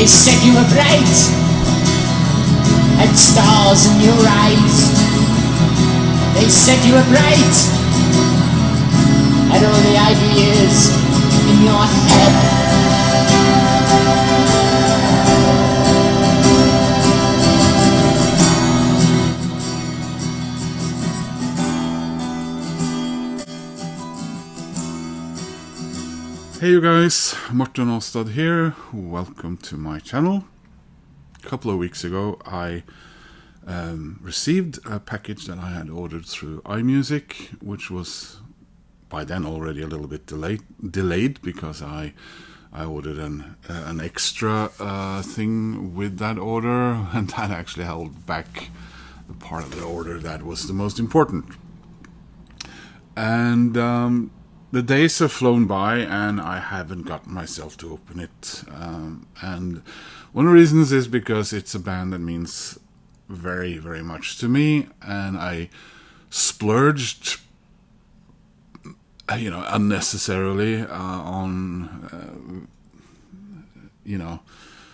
They said you were bright, had stars in your eyes. They said you were bright, had all the ideas in your head. Hey you guys, Martin Aastad here. Welcome to my channel. A couple of weeks ago I received a package that I had ordered through iMusic, which was by then already a little bit delayed because I ordered an extra thing with that order, and that actually held back the part of the order that was the most important. And the days have flown by and I haven't gotten myself to open it. And one of the reasons is because it's a band that means very, very much to me, and I splurged, unnecessarily on,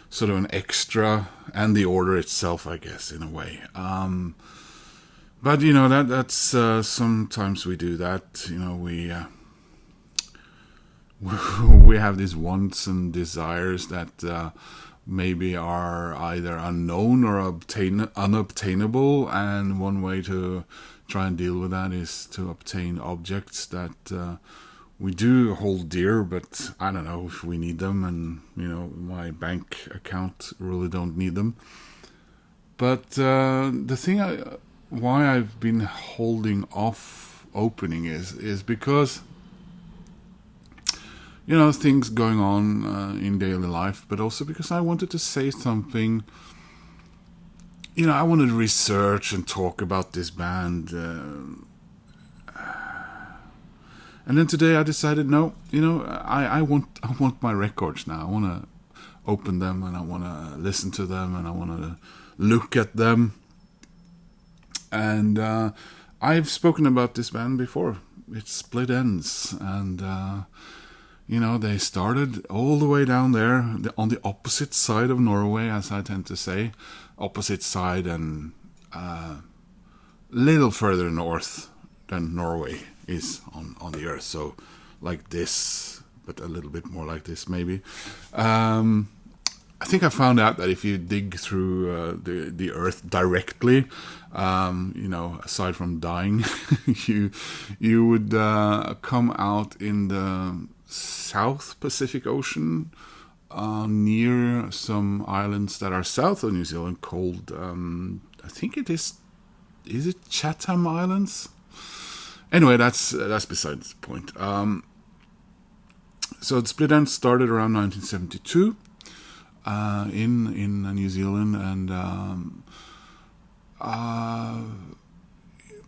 sort of an extra, and the order itself, I guess, in a way. But that's sometimes we do that. We have these wants and desires that maybe are either unknown or unobtainable, and one way to try and deal with that is to obtain objects that we do hold dear, but I don't know if we need them, and my bank account really don't need them. But the thing why I've been holding off opening is because things going on in daily life, but also because I wanted to say something. I wanted to research and talk about this band. And then today I decided, no, I want my records now. I want to open them, and I want to listen to them, and I want to look at them. And I've spoken about this band before. It's Split Enz, and they started all the way down there on the opposite side of Norway, as I tend to say. Opposite side, and little further north than Norway is on the earth. So like this, but a little bit more like this maybe. I think I found out that if you dig through the earth directly, aside from dying, you would come out in the South Pacific Ocean, near some islands that are south of New Zealand called, I think it is it Chatham Islands? Anyway, that's besides the point. So the Split Enz started around 1972 in New Zealand, and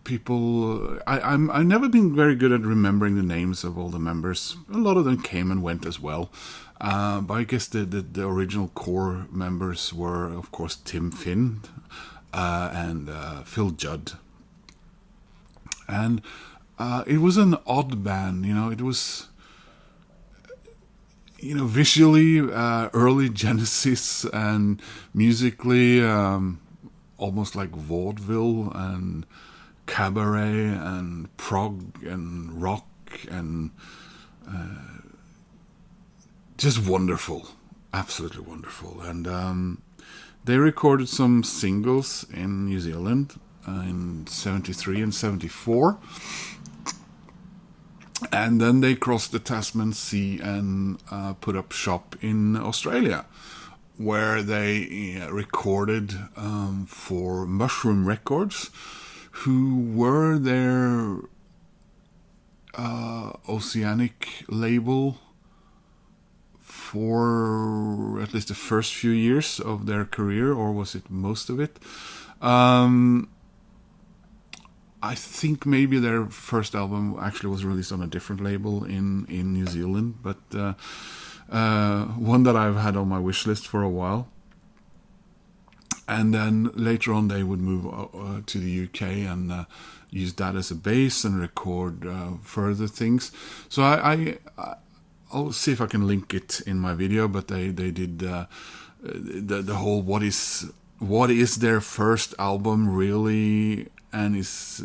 people, I've never been very good at remembering the names of all the members. A lot of them came and went as well. But I guess the original core members were, of course, Tim Finn and Phil Judd. And it was an odd band, it was, visually early Genesis, and musically almost like vaudeville and cabaret and prog and rock, and just wonderful, absolutely wonderful. And they recorded some singles in New Zealand in 73 and 74, and then they crossed the Tasman Sea and put up shop in Australia, where they recorded for Mushroom Records, who were their Oceanic label for at least the first few years of their career, or was it most of it? I think maybe their first album actually was released on a different label in New Zealand, but one that I've had on my wish list for a while. And then later on they would move to the UK and use that as a base and record further things. So I'll see if I can link it in my video, but they did the whole what is their first album really, and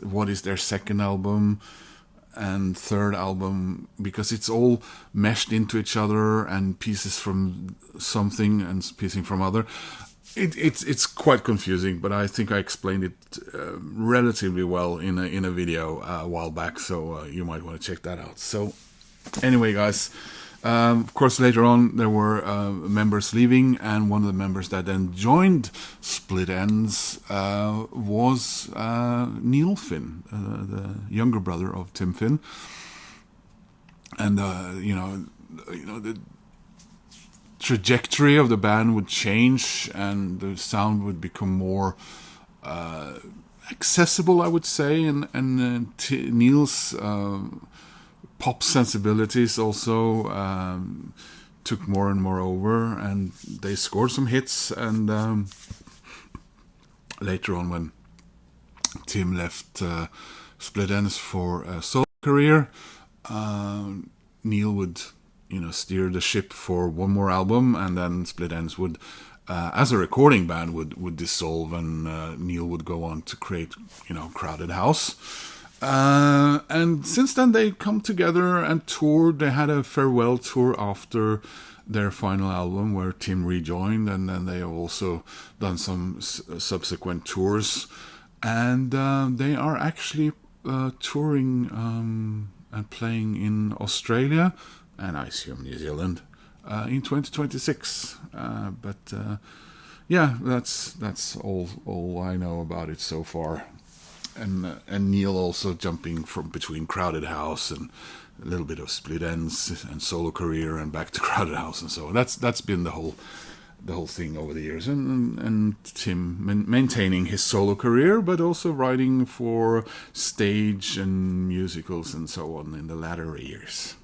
what is their second album and third album, because it's all meshed into each other, and pieces from something and pieces from other. It's quite confusing, but I think I explained it relatively well in a video a while back, so you might want to check that out. So anyway, guys, of course later on there were members leaving, and one of the members that then joined Split Enz was Neil Finn, the younger brother of Tim Finn, and the trajectory of the band would change, and the sound would become more accessible, I would say, and Neil's pop sensibilities also took more and more over, and they scored some hits. And later on, when Tim left Split Enz for a solo career, Neil would steer the ship for one more album, and then Split Enz would, as a recording band, would dissolve, and Neil would go on to create, Crowded House. And since then they come together and toured. They had a farewell tour after their final album where Tim rejoined, and then they have also done some subsequent tours. And they are actually touring and playing in Australia, and I assume New Zealand, in 2026. Yeah, that's all I know about it so far. And Neil also jumping from between Crowded House and a little bit of Split Enz and solo career and back to Crowded House and so on. That's been the whole thing over the years. And Tim maintaining his solo career, but also writing for stage and musicals and so on in the latter years.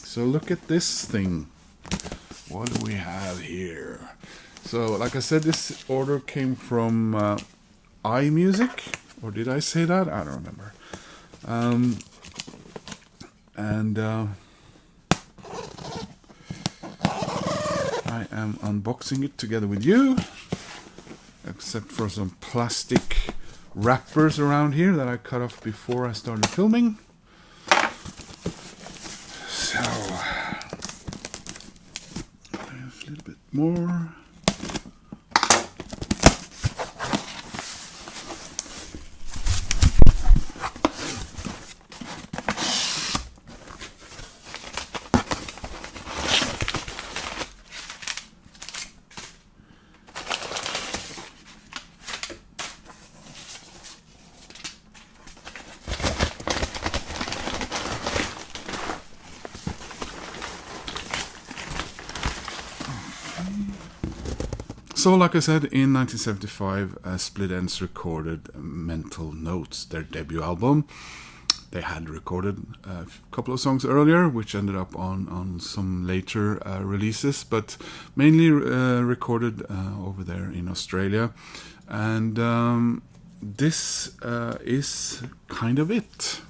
So look at this thing. What do we have here? So, like I said, this order came from iMusic. Or did I say that? I don't remember. I am unboxing it together with you, except for some plastic wrappers around here that I cut off before I started filming. So, there's a little bit more. So, like I said, in 1975, Split Enz recorded Mental Notes, their debut album. They had recorded a couple of songs earlier, which ended up on some later releases, but mainly recorded over there in Australia. And this is kind of it.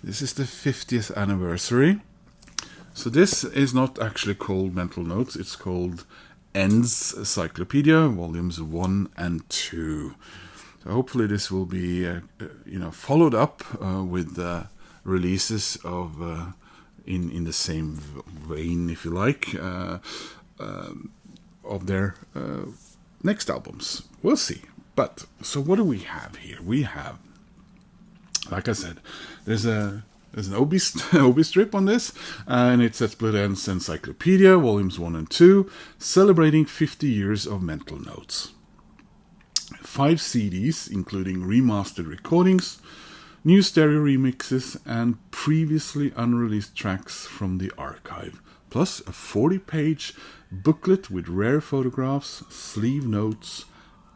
This is the 50th anniversary. So this is not actually called Mental Notes, it's called ENZyclopedia, volumes 1 and 2. So hopefully this will be, followed up with releases of in the same vein, if you like, of their next albums. We'll see. But so what do we have here? We have, like I said, there's an OB strip on this, and it's at Split Enz Encyclopedia, volumes 1 and 2, celebrating 50 years of Mental Notes. 5 CDs, including remastered recordings, new stereo remixes, and previously unreleased tracks from the archive, plus a 40-page booklet with rare photographs, sleeve notes,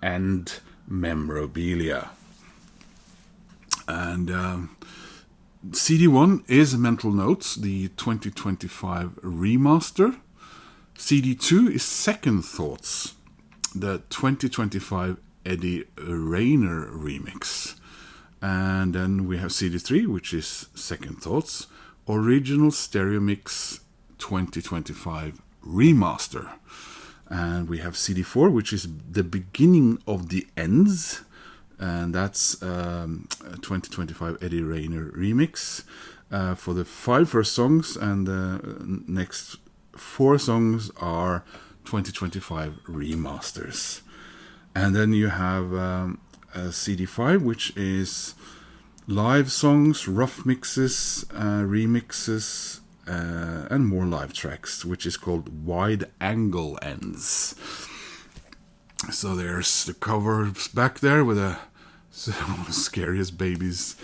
and memorabilia. And CD1 is Mental Notes, the 2025 remaster. CD2 is Second Thoughts, the 2025 Eddie Rayner remix. And then we have CD3, which is Second Thoughts, Original Stereo Mix 2025 remaster. And we have CD4, which is the beginning of the ends. And that's a 2025 Eddie Rayner remix for the 5 first songs. And the next 4 songs are 2025 remasters. And then you have a CD5, which is live songs, rough mixes, remixes, and more live tracks, which is called Wide Angle Ends. So there's the covers back there with the scariest babies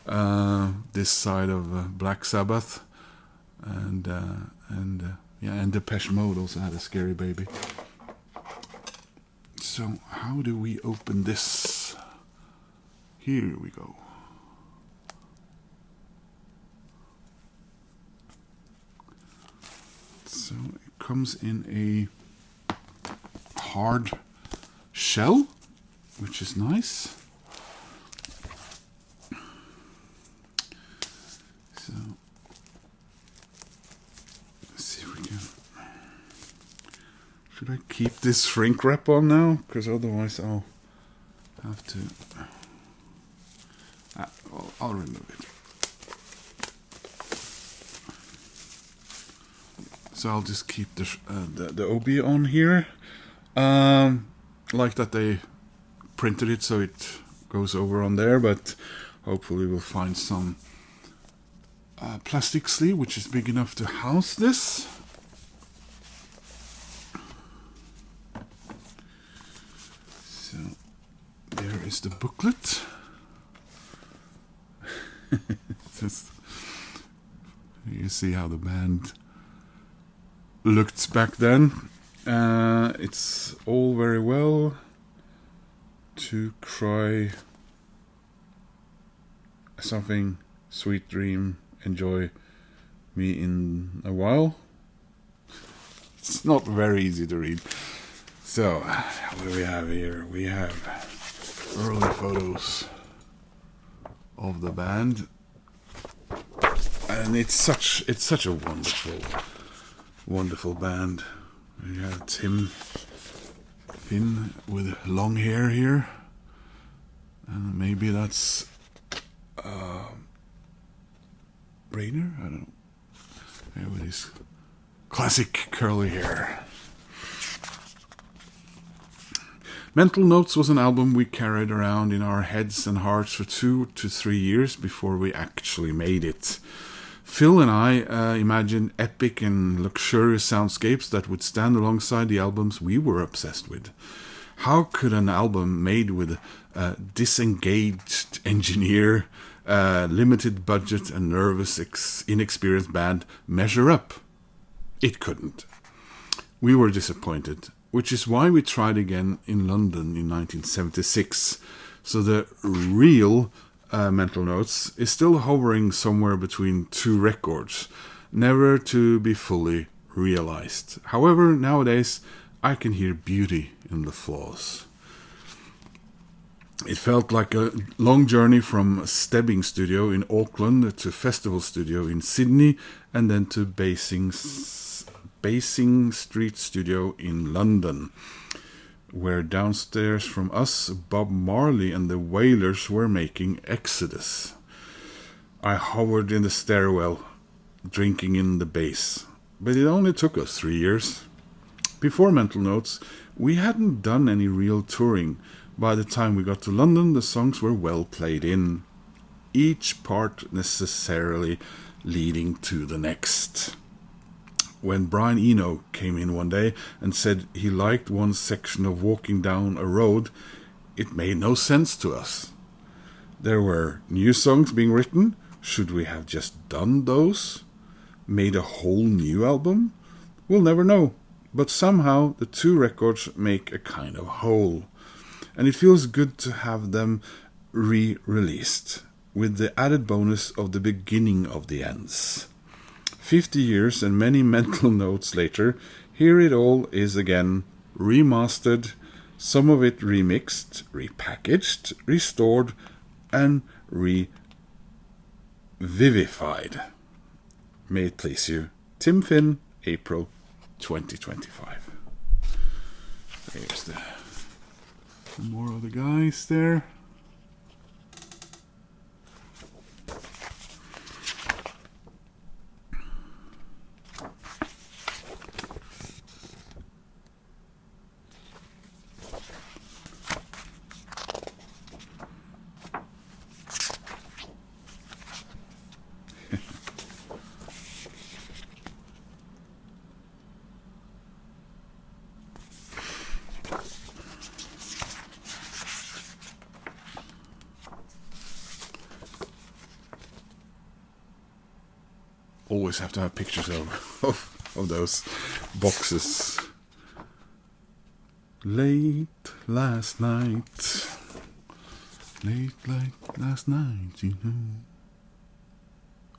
this side of Black Sabbath, and Depeche Mode also had a scary baby. So how do we open this? Here we go. So it comes in a hard shell, which is nice. So let's see if we can. Should I keep this shrink wrap on now? Because otherwise I'll have to. I'll remove it. So I'll just keep the OB on here. Like that they printed it so it goes over on there, but hopefully we'll find some plastic sleeve which is big enough to house this. So there is the booklet. You see how the band looked back then. It's all very well to cry something, sweet dream, enjoy me in a while. It's not very easy to read. So what do we have here? We have early photos of the band, and it's such a wonderful band. We have Tim Finn with long hair here, and maybe that's Rayner, I don't know. Yeah, with his classic curly hair. Mental Notes was an album we carried around in our heads and hearts for 2 to 3 years before we actually made it. Phil and I imagined epic and luxurious soundscapes that would stand alongside the albums we were obsessed with. How could an album made with a disengaged engineer, limited budget and nervous, inexperienced band measure up? It couldn't. We were disappointed, which is why we tried again in London in 1976. So the real Mental Notes is still hovering somewhere between 2 records, never to be fully realized. However, nowadays I can hear beauty in the flaws. It felt like a long journey from a stebbing studio in Auckland to festival studio in Sydney, and then to Basing Street studio in London, where downstairs from us, Bob Marley and the Wailers were making Exodus. I hovered in the stairwell, drinking in the bass, but it only took us 3 years. Before Mental Notes, we hadn't done any real touring. By the time we got to London, the songs were well played in, each part necessarily leading to the next. When Brian Eno came in one day and said he liked one section of Walking Down a Road, it made no sense to us. There were new songs being written. Should we have just done those? Made a whole new album? We'll never know. But somehow the 2 records make a kind of whole. And it feels good to have them re-released, with the added bonus of the beginning of the ends. 50 years and many Mental Notes later, here it all is again, remastered, some of it remixed, repackaged, restored, and revivified. May it please you. Tim Finn, April 2025. Here's the more of the guys there. Always have to have pictures of those boxes. Late last night, last night, you know.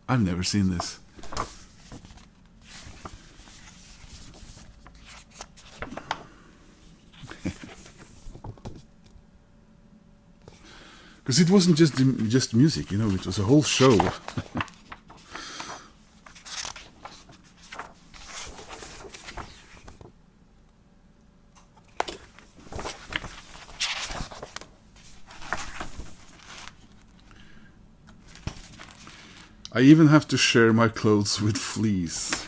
I've never seen this. Because it wasn't just music, you know, it was a whole show. I even have to share my clothes with fleas.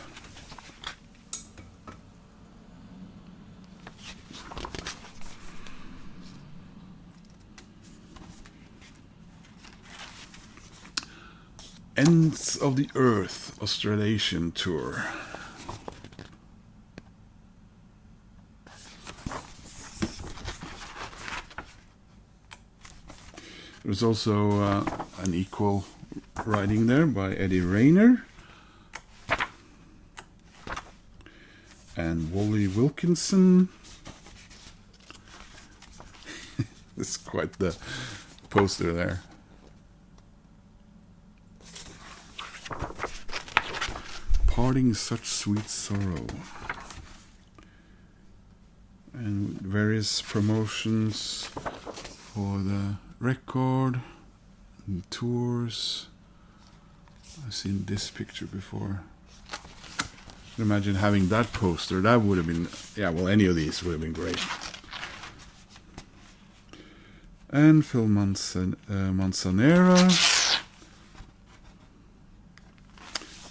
Ends of the Earth Australasian Tour. There's also an equal writing there by Eddie Rayner and Wally Wilkinson. It's quite the poster there. Parting such sweet sorrow. And various promotions for the record and tours. I've seen this picture before. Imagine having that poster. That would have been, yeah, well, any of these would have been great. And Phil Manzanera.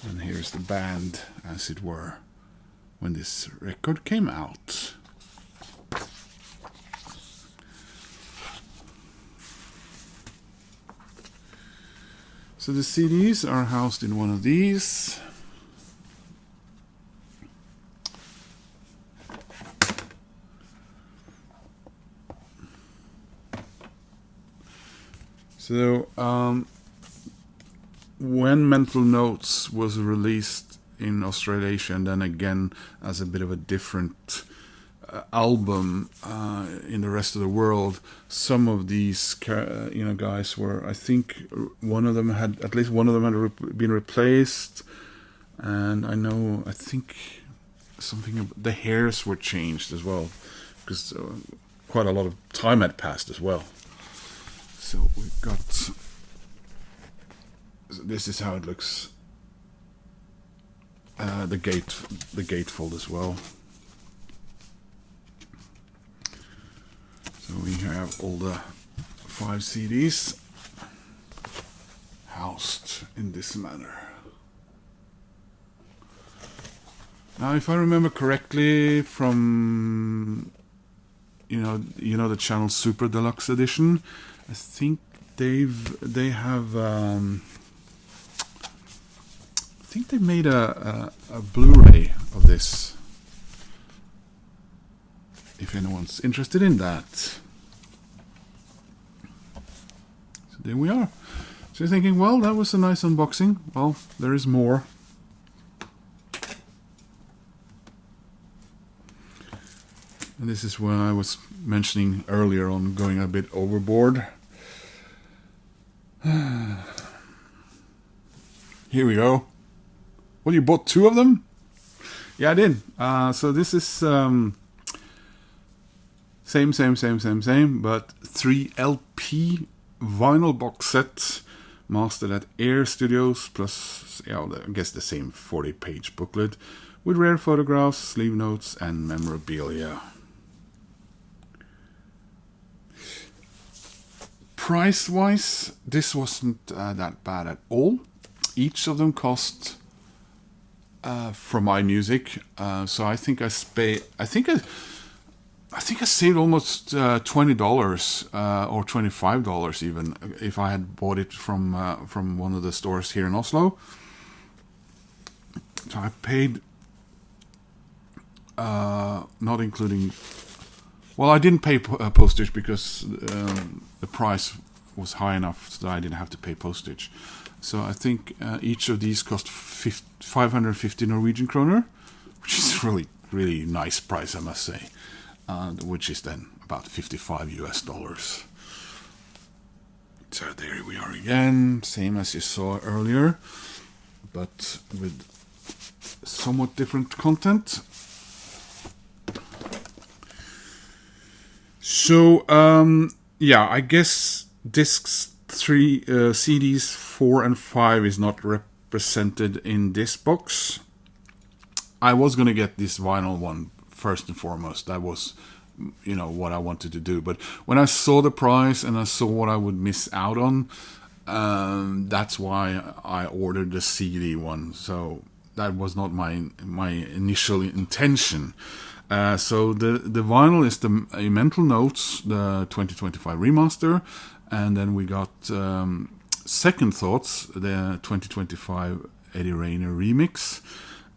And here's the band, as it were, when this record came out. So the CDs are housed in one of these. So when Mental Notes was released in Australasia and then again as a bit of a different album in the rest of the world, some of these guys were, I think one of them had been replaced, and I think something, the hairs were changed as well, because quite a lot of time had passed as well. So we've got, this is how it looks, the gatefold as well. So we have all the 5 CDs housed in this manner. Now, if I remember correctly from the channel Super Deluxe Edition, I think they made a Blu-ray of this. If anyone's interested in that. So there we are. So you're thinking, well, that was a nice unboxing. Well, there is more. And this is what I was mentioning earlier on going a bit overboard. Here we go. Well, you bought 2 of them? Yeah, I did. So this is same, but 3 LP vinyl box set mastered at Air Studios, plus, I guess the same 40-page booklet with rare photographs, sleeve notes, and memorabilia. price-wise, this wasn't that bad at all. Each of them cost from my music, so I think I saved almost $20 or $25 even if I had bought it from one of the stores here in Oslo. So I paid, not including. Well, I didn't pay postage because the price was high enough that I didn't have to pay postage. So I think each of these cost 550 Norwegian kroner, which is really nice price, I must say, which is then about $55 US. So there we are again, same as you saw earlier, but with somewhat different content. So, yeah, I guess discs 3, CDs 4 and 5 is not represented in this box. I was going to get this vinyl one first and foremost. That was, what I wanted to do. But when I saw the price and I saw what I would miss out on, that's why I ordered the CD one. So that was not my initial intention. So the vinyl is the Mental Notes, the 2025 remaster, and then we got Second Thoughts, the 2025 Eddie Rayner remix,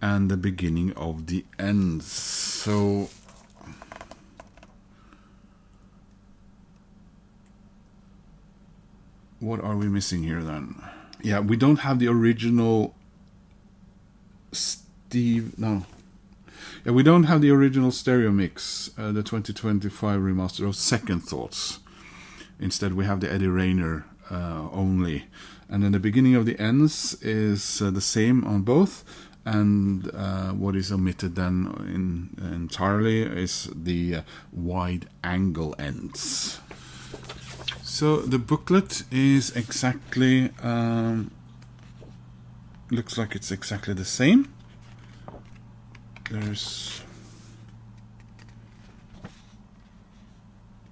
and the Beginning of the Ends. So what are we missing here then? Yeah, we don't have the original we don't have the original stereo mix, the 2025 remaster of Second Thoughts. Instead, we have the Eddie Rayner only. And then the Beginning of the Ends is the same on both. And what is omitted then entirely is the wide angle ends. So the booklet is exactly, looks like it's exactly the same.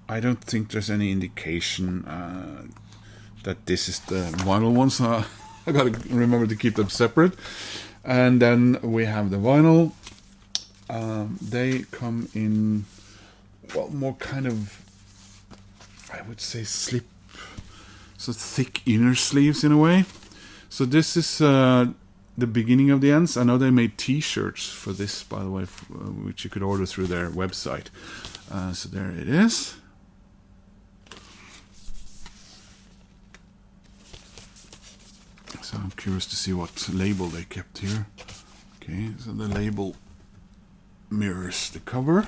I don't think there's any indication that this is the vinyl one, so I gotta remember to keep them separate. And then we have the vinyl. They come in, well, more kind of, I would say, so thick inner sleeves in a way. So this is the Beginning of the Ends. I know they made t-shirts for this, by the way, which you could order through their website. So there it is. So I'm curious to see what label they kept here. Okay, so the label mirrors the cover.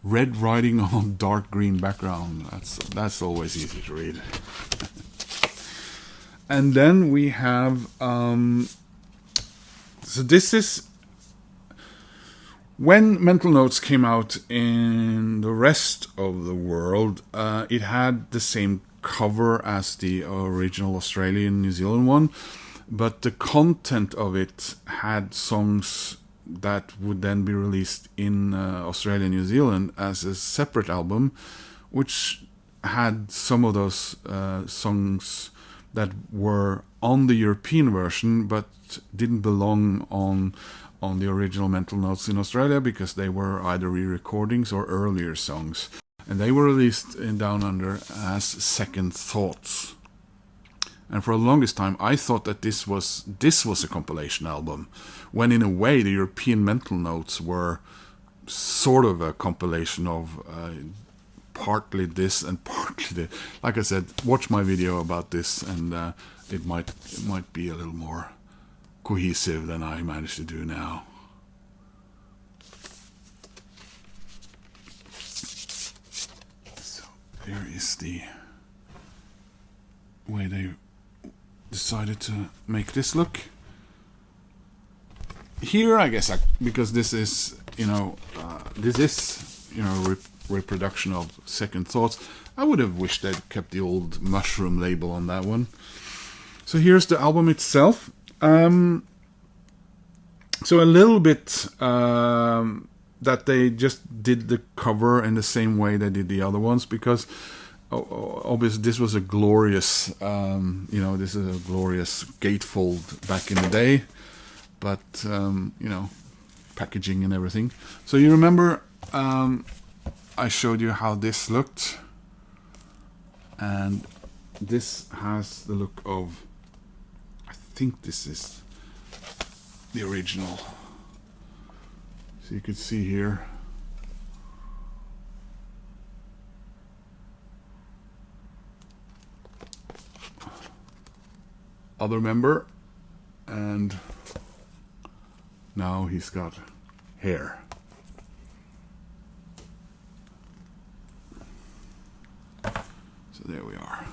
Red writing on dark green background. That's always easy to read. And then we have so this is when Mental Notes came out in the rest of the world. It had the same cover as the original Australian New Zealand one, but the content of it had songs that would then be released in Australia and New Zealand as a separate album, which had some of those songs that were on the European version but didn't belong on the original Mental Notes in Australia because they were either re-recordings or earlier songs, and they were released in Down Under as Second Thoughts. And for the longest time, I thought that this was a compilation album, when in a way the European Mental Notes were sort of a compilation of partly this and partly the. Like I said, watch my video about this, and it might be a little more cohesive than I managed to do now. So there is the way they decided to make this look. Here, I guess, because this is, reproduction of Second Thoughts, I would have wished they'd kept the old mushroom label on that one. So here's the album itself. So a little bit that they just did the cover in the same way they did the other ones, because obviously this was a glorious, this is a glorious gatefold back in the day, but packaging and everything. So you remember I showed you how this looked, and this has the look of, I think this is the original. So you can see here. Other member, and now he's got hair. So there we are.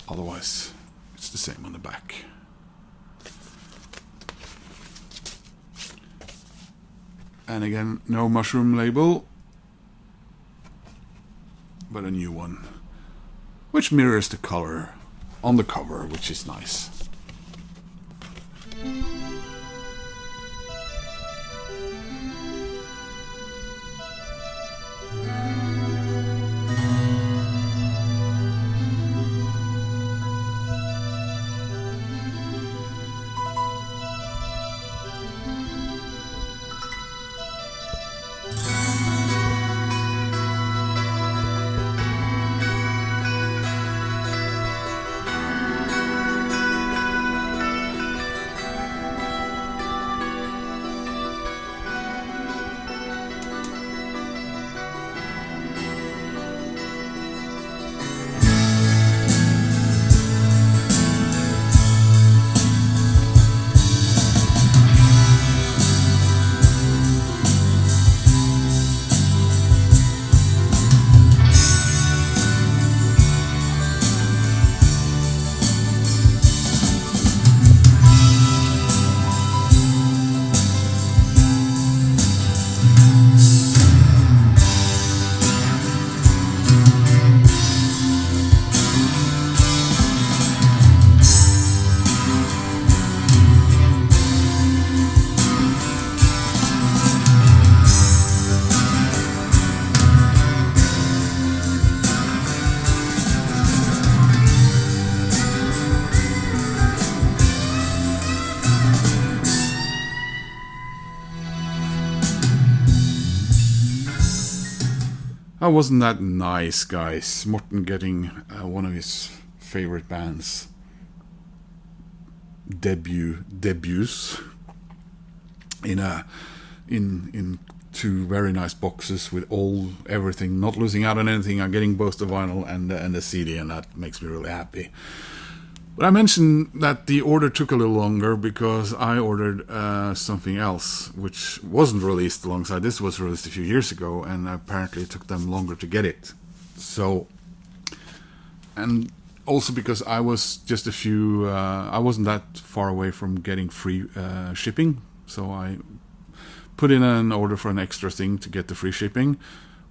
Otherwise, it's the same on the back. And again, no mushroom label, but a new one, which mirrors the color on the cover, which is nice. Oh, wasn't that nice, guys? Morten getting one of his favorite bands debuts in two very nice boxes with everything, not losing out on anything. I'm getting both the vinyl and the CD, and that makes me really happy. But I mentioned that the order took a little longer because I ordered something else, which wasn't released alongside. This was released a few years ago, and apparently it took them longer to get it. So, and also because I was just I wasn't that far away from getting free shipping, so I put in an order for an extra thing to get the free shipping,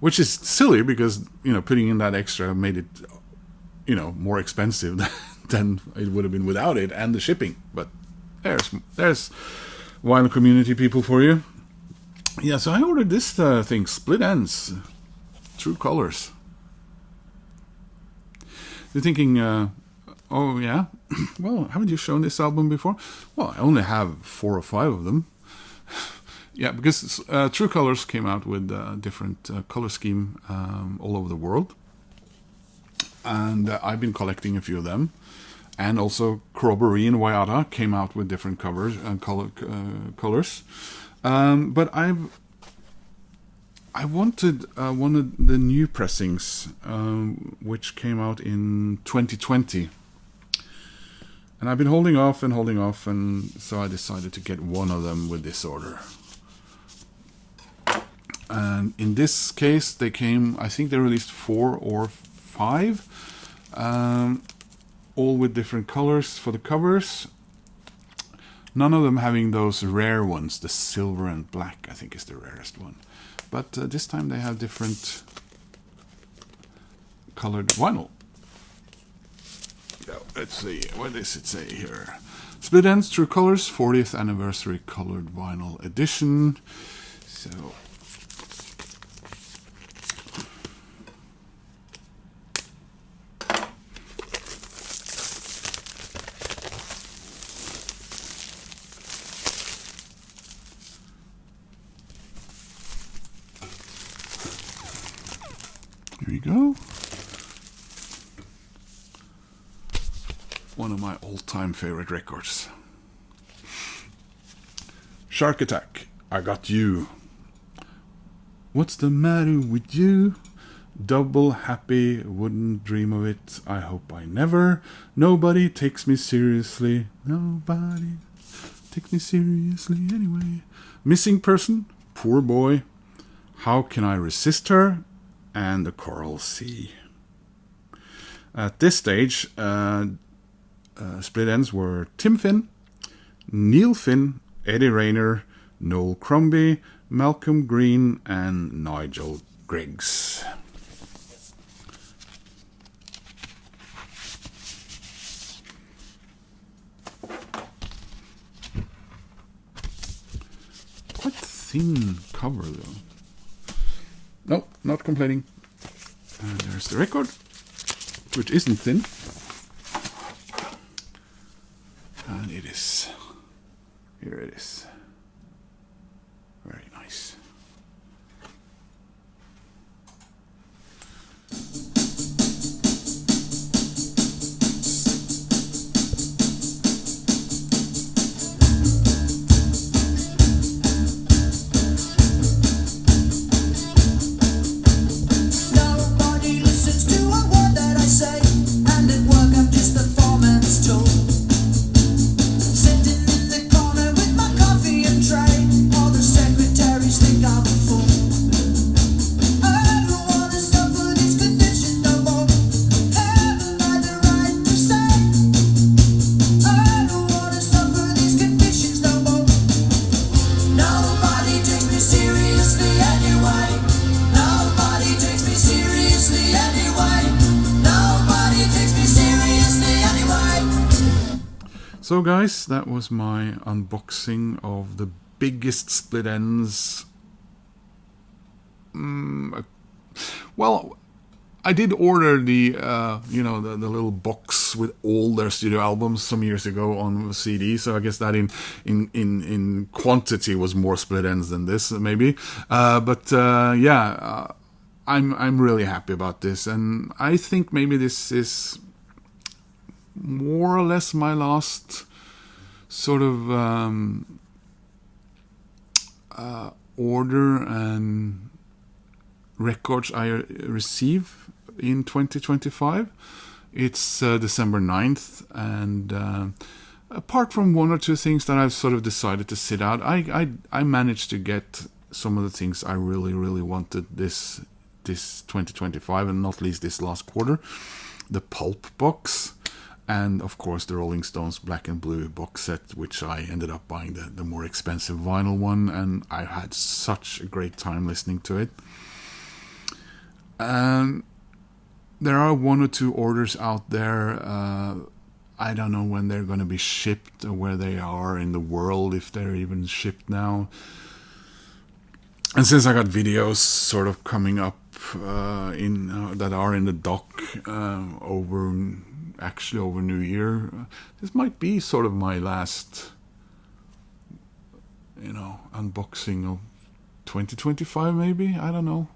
which is silly because, putting in that extra made it, more expensive than it would have been without it and the shipping. But there's vinyl community people for you. Yeah, so I ordered this thing, Split Enz, True Colors. You're thinking, oh yeah, well, haven't you shown this album before? Well, I only have 4 or 5 of them. Yeah, because True Colors came out with a different color scheme all over the world. And I've been collecting a few of them. And also Corroboree and Wayata came out with different covers and colors. But I wanted one of the new pressings, which came out in 2020. And I've been holding off, and so I decided to get one of them with this order. And in this case, they came, I think they released 4 or 5, all with different colors for the covers. None of them having those rare ones, the silver and black, I think is the rarest one. But this time they have different colored vinyl. Yeah, let's see, what does it say here? Split Enz True Colors 40th Anniversary Colored Vinyl Edition. So here we go. One of my all-time favorite records. Shark Attack, I Got You. What's the matter with you? Double happy, wouldn't dream of it, I hope I never. Nobody takes me seriously. Nobody takes me seriously anyway. Missing Person, Poor Boy. How Can I Resist Her? And The Coral Sea. At this stage, Split Enz were Tim Finn, Neil Finn, Eddie Rayner, Noel Crombie, Malcolm Green, and Nigel Griggs. Quite thin cover though. No, not complaining. And there's the record, which isn't thin. And it is. Here it is. Very nice. Nobody listens to a word that I say, and at work I'm just a foreman's tool. Sitting in the corner with my coffee and tray, all the secretaries think I'm a fool. I don't wanna suffer these conditions no more. Haven't I the right to say? I don't wanna suffer these conditions no more. Nobody takes me seriously anyway. Nobody takes me seriously anyway. Nobody takes me seriously anyway. So guys, that was my unboxing of the biggest Split Enz. Well, I did order the the little box with all their studio albums some years ago on CD. So I guess that in quantity was more Split Enz than this maybe. I'm really happy about this, and I think maybe this is more or less my last sort of order and records I receive in 2025. It's December 9th, and apart from one or two things that I've sort of decided to sit out, I managed to get some of the things I really wanted this 2025, and not least this last quarter. The Pulp box, and of course the Rolling Stones Black and Blue box set, which I ended up buying the more expensive vinyl one, and I had such a great time listening to it. There are one or two orders out there. I don't know when they're going to be shipped or where they are in the world, if they're even shipped now. And since I got videos sort of coming up that are in the dock over New Year, this might be sort of my last, unboxing of 2025 maybe. I don't know.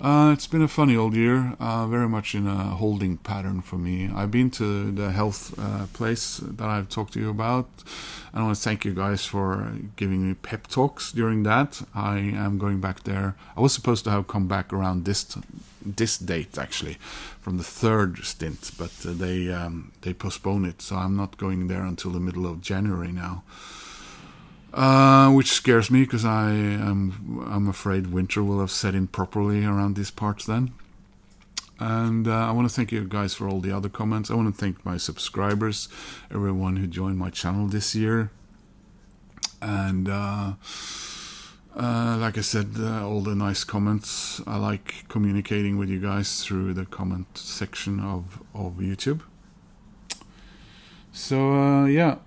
It's been a funny old year, very much in a holding pattern for me. I've been to the health place that I've talked to you about. I want to thank you guys for giving me pep talks during that. I am going back there. I was supposed to have come back around this date, actually, from the third stint, but they postponed it, so I'm not going there until the middle of January now. Which scares me, because I'm afraid winter will have set in properly around these parts then. And I want to thank you guys for all the other comments. I want to thank my subscribers, everyone who joined my channel this year. And like I said, all the nice comments. I like communicating with you guys through the comment section of YouTube. So yeah,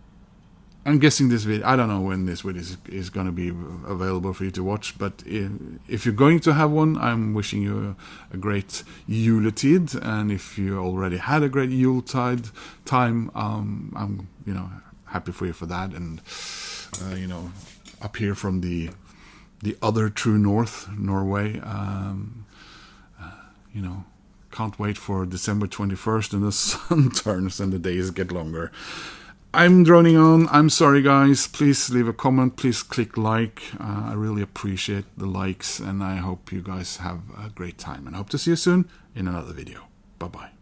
I'm guessing this video, I don't know when this video is going to be available for you to watch, but if you're going to have one, I'm wishing you a great Yuletid, and if you already had a great Yuletide time, I'm, you know, happy for you for that, and, you know, up here from the other true north, Norway, you know, can't wait for December 21st and the sun turns and the days get longer. I'm droning on. I'm sorry, guys. Please leave a comment. Please click like. I really appreciate the likes, and I hope you guys have a great time. And I hope to see you soon in another video. Bye-bye.